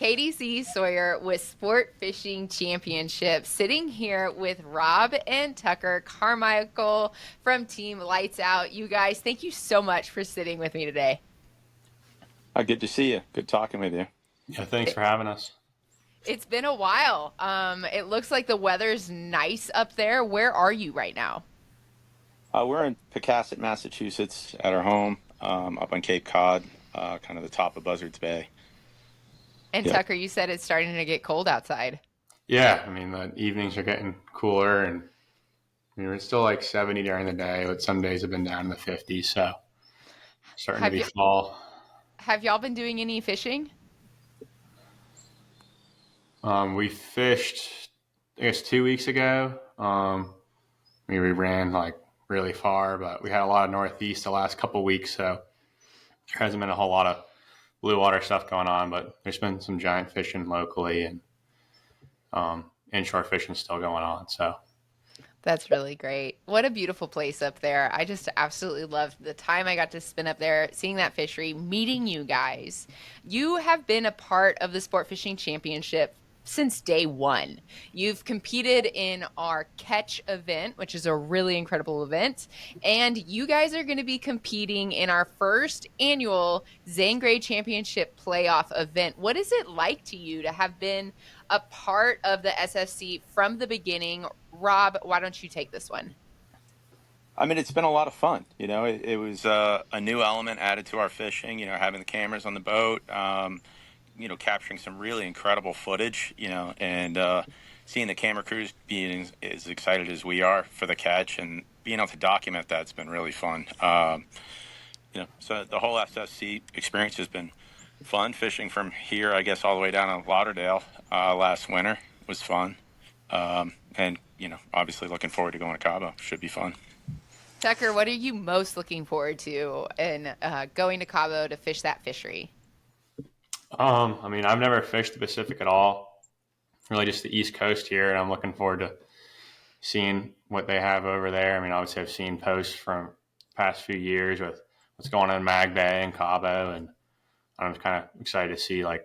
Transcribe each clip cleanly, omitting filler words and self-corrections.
KDC Sawyer with Sport Fishing Championship, sitting here with Rob and Tucker Carmichael from Team Lights Out. You guys, thank you so much for sitting with me today. Good to see you. Good talking with you. Yeah, thanks for having us. It's been a while. It looks like the weather's nice up there. Where are you right now? We're in Pecasset, Massachusetts, at our home, up on Cape Cod, kind of the top of Buzzards Bay. And Yep. Tucker, you said it's starting to get cold outside. Yeah, I mean, the evenings are getting cooler, and it's still like 70 during the day, but some days have been down in the 50s, so starting to Have be you fall. have y'all been doing any fishing? We fished, I guess, 2 weeks ago. We ran like really far, but we had a lot of northeast the last couple weeks, so there hasn't been a whole lot of blue water stuff going on, but there's been some giant fishing locally, and inshore fishing still going on. So That's really great. What a beautiful place up there. I just absolutely loved the time I got to spend up there, seeing that fishery, meeting you guys. You have been a part of the Sport Fishing Championship since day one. You've competed in our catch event, which is a really incredible event. And you guys are going to be competing in our first annual Zane Gray Championship Playoff event. What is it like to you to have been a part of the SFC from the beginning? Rob, why don't you take this one? I mean, it's been a lot of fun. It was a new element added to our fishing, having the cameras on the boat, capturing some really incredible footage, and seeing the camera crews being as excited as we are for the catch and being able to document that's been really fun. So the whole SFC experience has been fun. Fishing from here, I guess, all the way down to Lauderdale last winter was fun. And, obviously looking forward to going to Cabo. Should be fun. Tucker, what are you most looking forward to in going to Cabo to fish that fishery? I mean, I've never fished the Pacific at all, really just the East Coast here, and I'm looking forward to seeing what they have over there. I mean, obviously I've seen posts from the past few years with what's going on in Mag Bay and Cabo, and I'm kind of excited to see like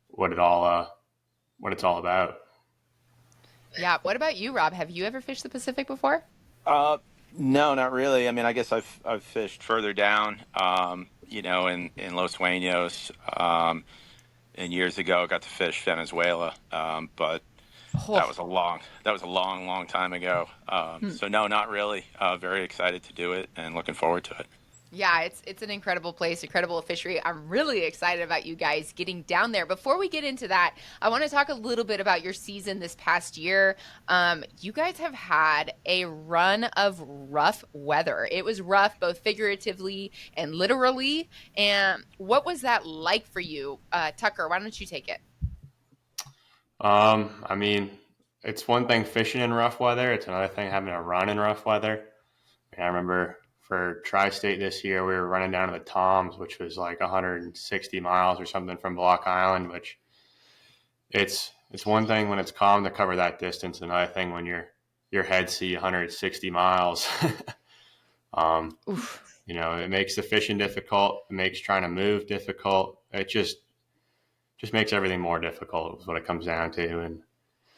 what it's all about. Yeah. What about you, Rob? Have you ever fished the Pacific before? No, not really. I mean, I guess I've fished further down, in Los Sueños, and years ago got to fish Venezuela, but Oh, that was a long time ago. So no, not really. Very excited to do it and looking forward to it. yeah, it's an incredible place, incredible fishery. I'm really excited about you guys getting down there. Before we get into that, I want to talk a little bit about your season this past year. You guys have had a run of rough weather. It was rough, both figuratively and literally. And what was that like for you? Tucker, why don't you take it? I mean, it's one thing fishing in rough weather. It's another thing having a run in rough weather. I remember for Tri-State this year, we were running down to the Toms, which was like 160 miles or something from Block Island, which it's one thing when it's calm to cover that distance. Another thing when your head see 160 miles. Oof. It makes the fishing difficult. It makes trying to move difficult. It just makes everything more difficult is what it comes down to. And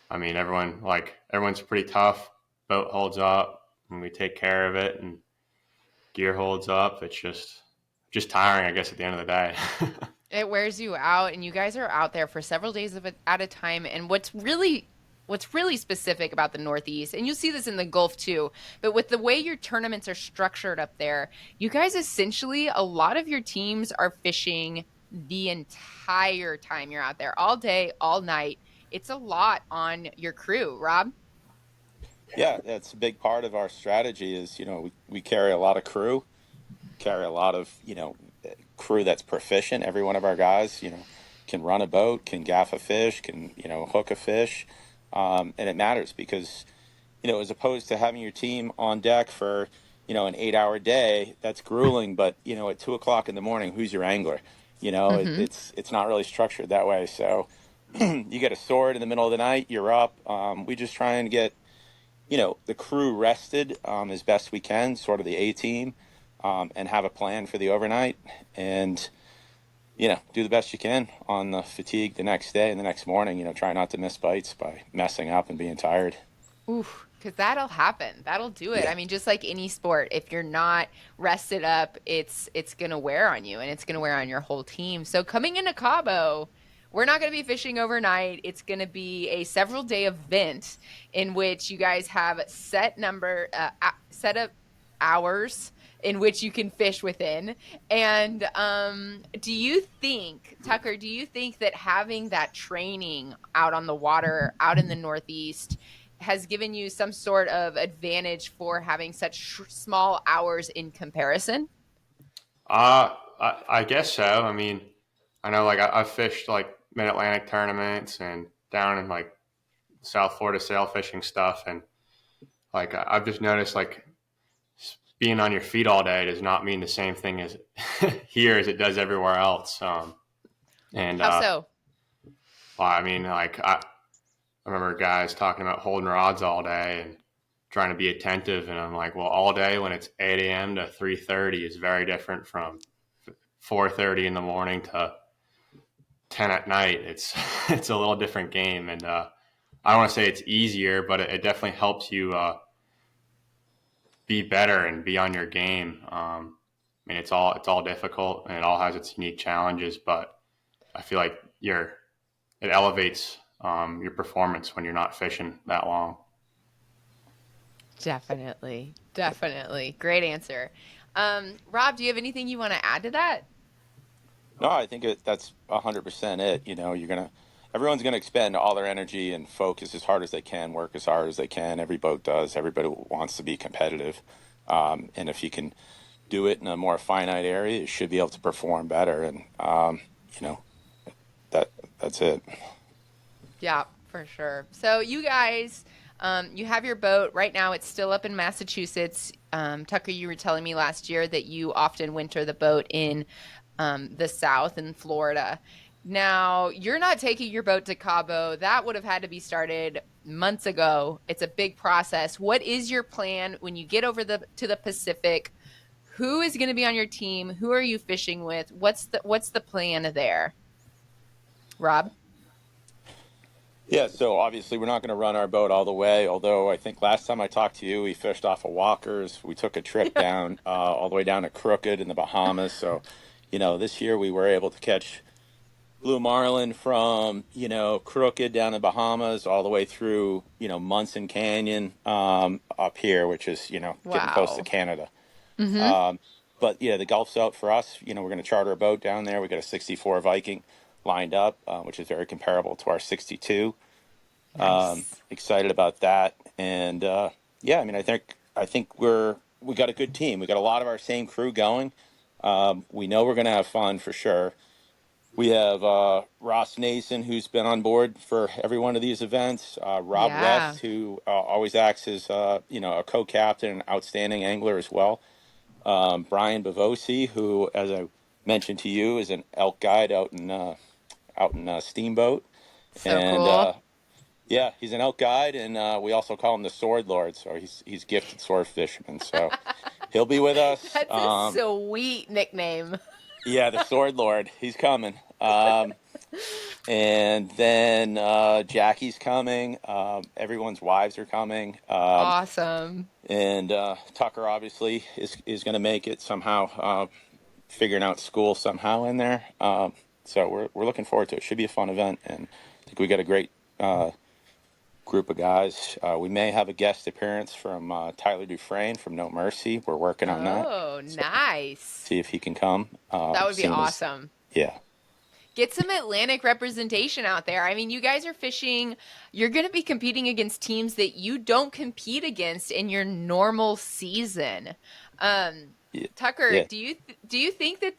I mean, everyone's pretty tough. Boat holds up and we take care of it, and gear holds up. It's just tiring, I guess, at the end of the day. It wears you out, and you guys are out there for several days at a time. And what's really specific about the Northeast, and you'll see this in the Gulf too, but with the way your tournaments are structured up there, you guys essentially, a lot of your teams are fishing the entire time you're out there, all day, all night. It's a lot on your crew, Rob. Yeah, that's a big part of our strategy is, we carry a lot of crew, carry a lot of, crew that's proficient. Every one of our guys, can run a boat, can gaff a fish, can, hook a fish. And it matters because, as opposed to having your team on deck for, an 8-hour day, that's grueling. But, at 2 o'clock in the morning, who's your angler? Mm-hmm. It's not really structured that way. So you get a sword in the middle of the night, you're up. We just try and get, the crew rested as best we can, sort of the A team, and have a plan for the overnight. And, do the best you can on the fatigue the next day and the next morning. Try not to miss bites by messing up and being tired. Oof, because that'll happen. That'll do it. Yeah. I mean, just like any sport, if you're not rested up, it's gonna wear on you and it's gonna wear on your whole team. So coming into Cabo, we're not gonna be fishing overnight. It's gonna be a several day event in which you guys have set up hours in which you can fish within. And do you think, Tucker, do you think that having that training out on the water, out in the Northeast, has given you some sort of advantage for having such small hours in comparison? I guess so. I mean, I know like I've fished like Mid Atlantic tournaments and down in like South Florida sail fishing stuff, and like I've just noticed like being on your feet all day does not mean the same thing as here as it does everywhere else. And How so? well, I mean, like I remember guys talking about holding rods all day and trying to be attentive, and I'm like, well, all day when it's 8 a.m. to 3:30 is very different from 4:30 in the morning to 10 at night. It's a little different game, and I don't want to say it's easier, but it definitely helps you be better and be on your game. I mean, it's all difficult and it all has its unique challenges, but I feel like it elevates your performance when you're not fishing that long. Definitely. Definitely. Great answer. Rob, do you have anything you want to add to that? No, I think that's 100% it. Everyone's gonna expend all their energy and focus as hard as they can, work as hard as they can. Every boat does. Everybody wants to be competitive, and if you can do it in a more finite area, you should be able to perform better. And you know that's it. Yeah, for sure. So you guys, you have your boat right now. It's still up in Massachusetts. Tucker, you were telling me last year that you often winter the boat in the South in Florida. Now, you're not taking your boat to Cabo. That would have had to be started months ago. It's a big process. What is your plan when you get over to the Pacific? Who is going to be on your team? Who are you fishing with? What's the plan there? Rob? Yeah, so obviously we're not going to run our boat all the way. Although I think last time I talked to you, we fished off of Walker's. We took a trip down all the way down to Crooked in the Bahamas. So, this year we were able to catch blue marlin from Crooked down in Bahamas all the way through Munson Canyon up here, which is getting close to Wow. Canada. Mm-hmm. But yeah, the Gulf's out for us. We're going to charter a boat down there. We got a 64 Viking lined up, which is very comparable to our 62. Nice. Excited about that, and yeah, I mean, I think we got a good team. We got a lot of our same crew going. We know we're going to have fun for sure. We have Ross Nason, who's been on board for every one of these events. Rob Yeah. West, who always acts as a co-captain and outstanding angler as well. Brian Bavosi, who, as I mentioned to you, is an elk guide out in Steamboat, So and cool. yeah, he's an elk guide, and we also call him the Sword Lord. So he's gifted sword fisherman. So he'll be with us. That's a sweet nickname. Yeah, the Sword Lord. He's coming. And then Jackie's coming. Everyone's wives are coming. Awesome. And Tucker obviously is going to make it somehow, figuring out school somehow in there. So we're looking forward to it. Should be a fun event, and I think we got a great group of guys. We may have a guest appearance from Tyler Dufresne from No Mercy. We're working on that. Oh, So nice. see if he can come. That would be Seeing as awesome. yeah. Get some Atlantic representation out there. I mean, you guys are fishing, you're going to be competing against teams that you don't compete against in your normal season. Um, Yeah. Tucker, Yeah. do you think that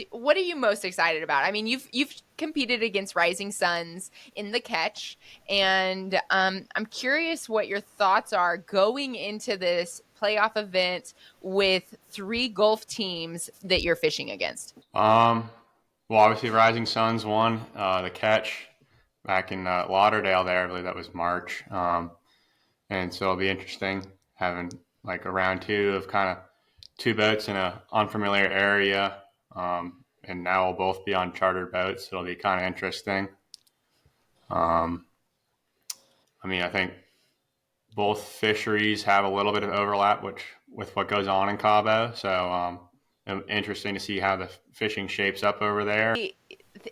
what are you most excited about? I mean, you've competed against Rising Suns in the catch, and I'm curious what your thoughts are going into this playoff event with three Gulf teams that you're fishing against. Well, obviously, Rising Suns won the catch back in Lauderdale. There, I believe that was March, and so it'll be interesting having like a round two of kind of two boats in a unfamiliar area. and now we'll both be on chartered boats. It'll be kind of interesting. I mean, I think both fisheries have a little bit of overlap, with what goes on in Cabo. So interesting to see how the fishing shapes up over there.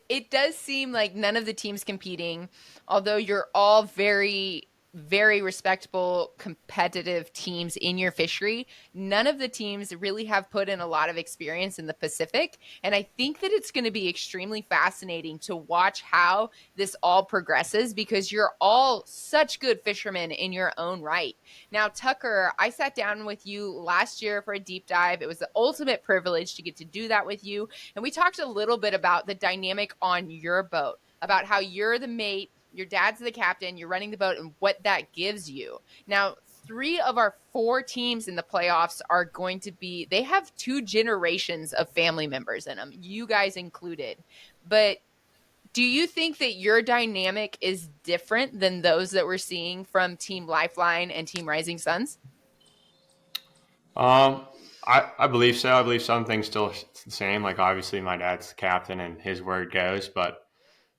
It does seem like none of the teams competing, although you're all very, very respectable, competitive teams in your fishery, none of the teams really have put in a lot of experience in the Pacific. And I think that it's going to be extremely fascinating to watch how this all progresses, because you're all such good fishermen in your own right. Now, Tucker, I sat down with you last year for a deep dive. It was the ultimate privilege to get to do that with you. And we talked a little bit about the dynamic on your boat, about how you're the mate, your dad's the captain, you're running the boat, and what that gives you. Now, 3 of our 4 teams in the playoffs are going to be, they have 2 generations of family members in them, you guys included. But do you think that your dynamic is different than those that we're seeing from Team Lifeline and Team Rising Suns? I believe so. I believe some things still the same. Like, obviously my dad's the captain and his word goes, but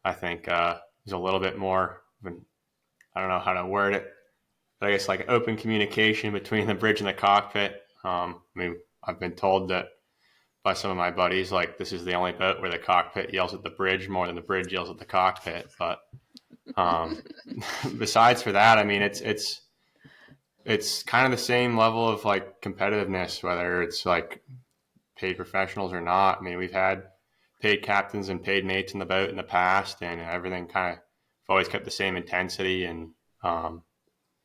I think there's a little bit more of an, I don't know how to word it, but I guess like open communication between the bridge and the cockpit. I mean, I've been told that by some of my buddies, like, this is the only boat where the cockpit yells at the bridge more than the bridge yells at the cockpit. But besides for that, I mean, it's kind of the same level of like competitiveness, whether it's like paid professionals or not. I mean, we've had paid captains and paid mates in the boat in the past, and everything kind of always kept the same intensity and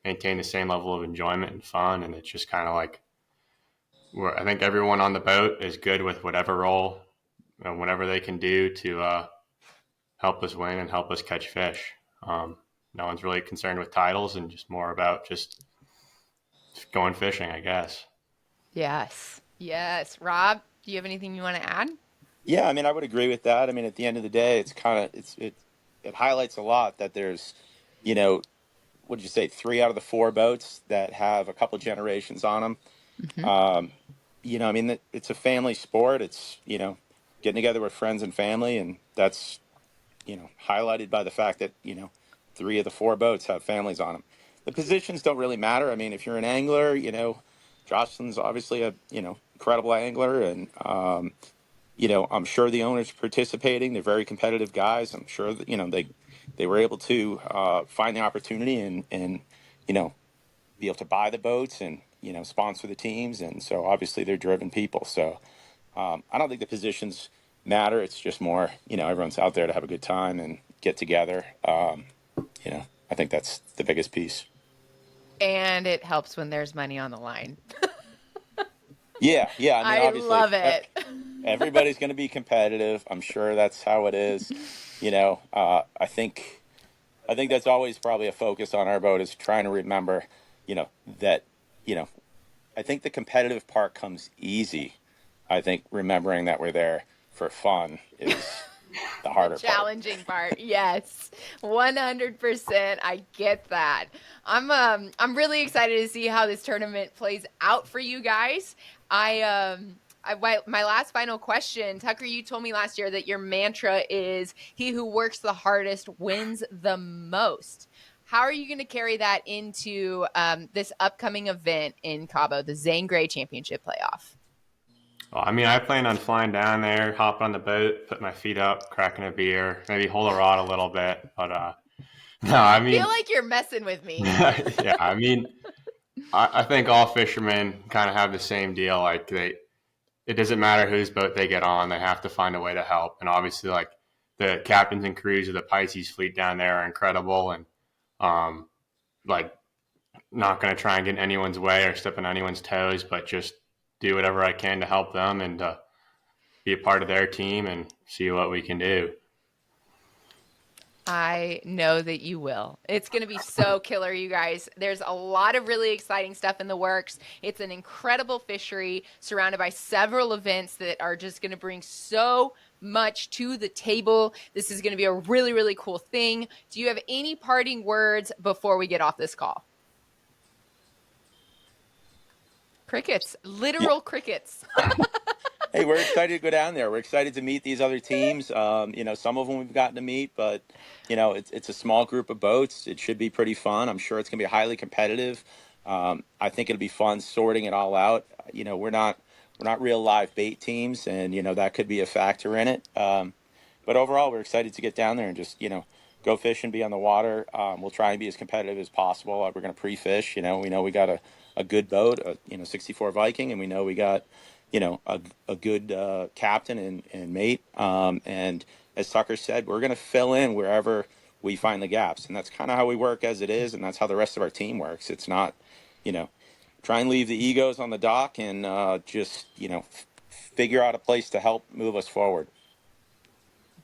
maintained the same level of enjoyment and fun. And it's just kind of like, I think everyone on the boat is good with whatever role and whatever they can do to help us win and help us catch fish. No one's really concerned with titles, and just more about just going fishing, I guess. Yes. Rob, do you have anything you want to add? Yeah, I mean, I would agree with that. I mean, at the end of the day, it highlights a lot that there's, you know, what did you say, 3 out of the 4 boats that have a couple generations on them. Mm-hmm. I mean, it's a family sport. It's, getting together with friends and family, and that's, highlighted by the fact that, 3 of the 4 boats have families on them. The positions don't really matter. I mean, if you're an angler, Jocelyn's obviously a, incredible angler, and, I'm sure the owners participating. They're very competitive guys. I'm sure that, they were able to find the opportunity and, be able to buy the boats and, sponsor the teams. And so obviously they're driven people. So I don't think the positions matter. It's just more, everyone's out there to have a good time and get together. I think that's the biggest piece. And it helps when there's money on the line. Yeah. I mean, I obviously, love it. Everybody's going to be competitive. I'm sure that's how it is. I think that's always probably a focus on our boat, is trying to remember, that, I think the competitive part comes easy. I think remembering that we're there for fun is the harder challenging part. Yes, 100%. I get that. I'm really excited to see how this tournament plays out for you guys. My last final question, Tucker, you told me last year that your mantra is he who works the hardest wins the most. How are you going to carry that into this upcoming event in Cabo, the Zane Gray Championship Playoff? Well, I mean, I plan on flying down there, hopping on the boat, putting my feet up, cracking a beer, maybe hold a rod a little bit. But no, I mean, I feel like you're messing with me. Yeah, I mean, I think all fishermen kind of have the same deal. Like, it doesn't matter whose boat they get on, they have to find a way to help. And obviously, like, the captains and crews of the Pisces fleet down there are incredible, and like, not going to try and get in anyone's way or step on anyone's toes, but just do whatever I can to help them and be a part of their team and see what we can do. I know that you will. It's going to be so killer, you guys. There's a lot of really exciting stuff in the works. It's an incredible fishery surrounded by several events that are just going to bring so much to the table. This is going to be a really, really cool thing. Do you have any parting words before we get off this call? Crickets, literal crickets. Hey, we're excited to go down there. We're excited to meet these other teams. Some of them we've gotten to meet, but it's a small group of boats. It should be pretty fun. I'm sure it's going to be highly competitive. I think it'll be fun sorting it all out. We're not real live bait teams, and that could be a factor in it. But overall, we're excited to get down there and just go fish and be on the water. We'll try and be as competitive as possible. We're going to pre-fish. We know we got a good boat, 64 Viking, and we know we got a good captain and mate. And as Tucker said, we're going to fill in wherever we find the gaps, and that's kind of how we work as it is, and that's how the rest of our team works. It's not, try and leave the egos on the dock and just figure out a place to help move us forward.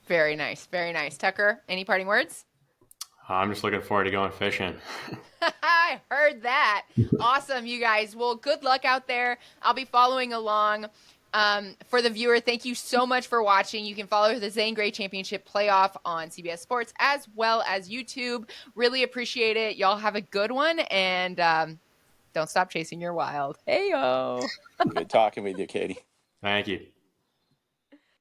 Very nice. Very nice. Tucker, any parting words? I'm just looking forward to going fishing. I heard that. Awesome, you guys. Well, good luck out there. I'll be following along. For the viewer, thank you so much for watching. You can follow the Zane Gray Championship Playoff on CBS Sports as well as YouTube. Really appreciate it. Y'all have a good one, and don't stop chasing your wild. Hey-o. Good talking with you, Katie. Thank you.